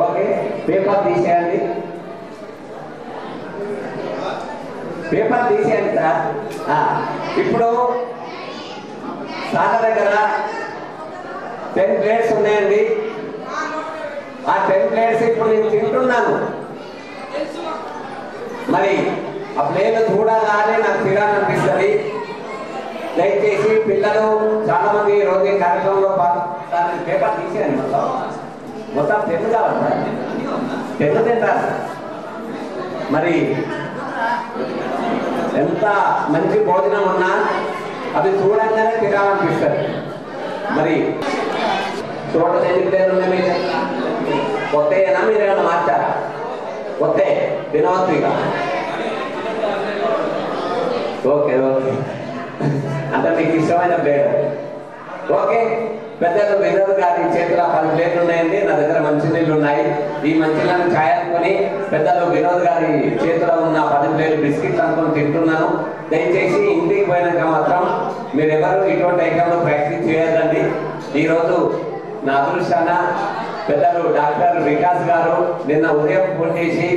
Okay, paper తీసేయండి, paper తీసేయండి sir. ఇప్పుడు సార్ దగ్గర 10 ప్లేట్స్ ఉన్నాయండి. ఆ 10 ప్లేట్స్ ఇప్పుడు నేను తింటున్నాను. మరి ఆ ప్లేట్ చూడగానే నాకు తినాలనిపిస్తుంది. దయచేసి పిల్లలు చాలా మంది రోజు ఈ కార్యక్రమంలో దాన్ని పేపర్ తీసేయండి. మొత్తం పెన్ను కావాలి సార్, పెన్ను తింటారు. మరి ఎంత మంచి భోజనం ఉన్నా అది చూడంగానే తినాలనిపిస్తుంది. మరి టోటల్ ఎన్ని ప్లేయర్లు ఉన్నాయి మీరు? కొత్తనా మీరు ఏమైనా మార్చారా? కొత్త దినవంతిగా. ఓకే ఓకే, అంటే మీకు ఇష్టమైన ప్లేయర్. ఓకే, పెద్దలు వినోద్ గారి చేతిలో 10 ప్లేట్లు ఉన్నాయండి. నా దగ్గర మంచినీళ్ళు ఉన్నాయి. ఈ మంచినీళ్ళని ఛాయ్ అనుకొని పెద్దలు వినోద్ గారి చేతిలో ఉన్న 10 ప్లేట్లు బిస్కెట్లు అనుకొని తింటున్నాను. దయచేసి ఇంటికి పోయినాక మాత్రం మీరెవరు ఇటువంటి ఐటమ్లో ప్రాక్టీస్ చేయొద్దండి. ఈరోజు నా అదృష్టాన పెద్దలు డాక్టర్ వికాస్ గారు నిన్న ఉదయం ఫోన్ చేసి,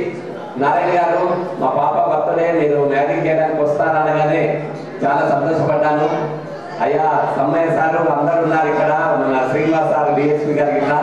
నారాయణ గారు మా పాప బర్త్డే మీరు మ్యారేజ్ చేయడానికి వస్తారనగానే చాలా సంతోషపడ్డాను. అయ్యా సమ్మయ్య సారు అందరూ ఉన్నారు ఇక్కడ, మన శ్రీనివాస్ సార్ డిఎస్పీ గారు ఇక్కడ.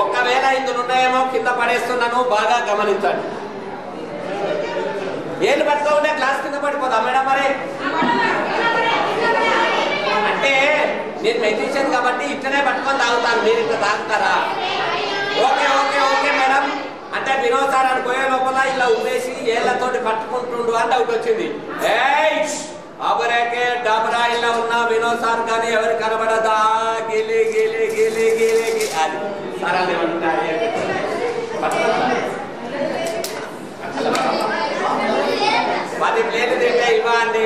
ఒకవేళ ఇందులో ఉన్నాయేమో కింద పడేస్తున్నాను, బాగా గమనించండి. ఏళ్ళు పట్టుకోకుండా గ్లాస్ కింద పడిపోదా మేడం? మరి అంటే నేను మెడిటేషన్ కాబట్టి ఇట్లనే పట్టుకొని తాగుతాను, మీరు ఇట్లా తాగుతారా? Okay okay okay madam. అంటే వినోద్ సార్ అని పోయే లోపల ఇలా ఉమ్మేసి ఏళ్లతోటి పట్టుకుంటుండు అని డౌట్ వచ్చింది. అబరేకే డబరా ఇలా ఉన్న వినోద్ సార్ కానీ ఎవరు కనబడదా? గిలి గిలి గిలి గిలి గిలి అది సార్ అది ప్లేట్ తింటే ఇవ్వండి.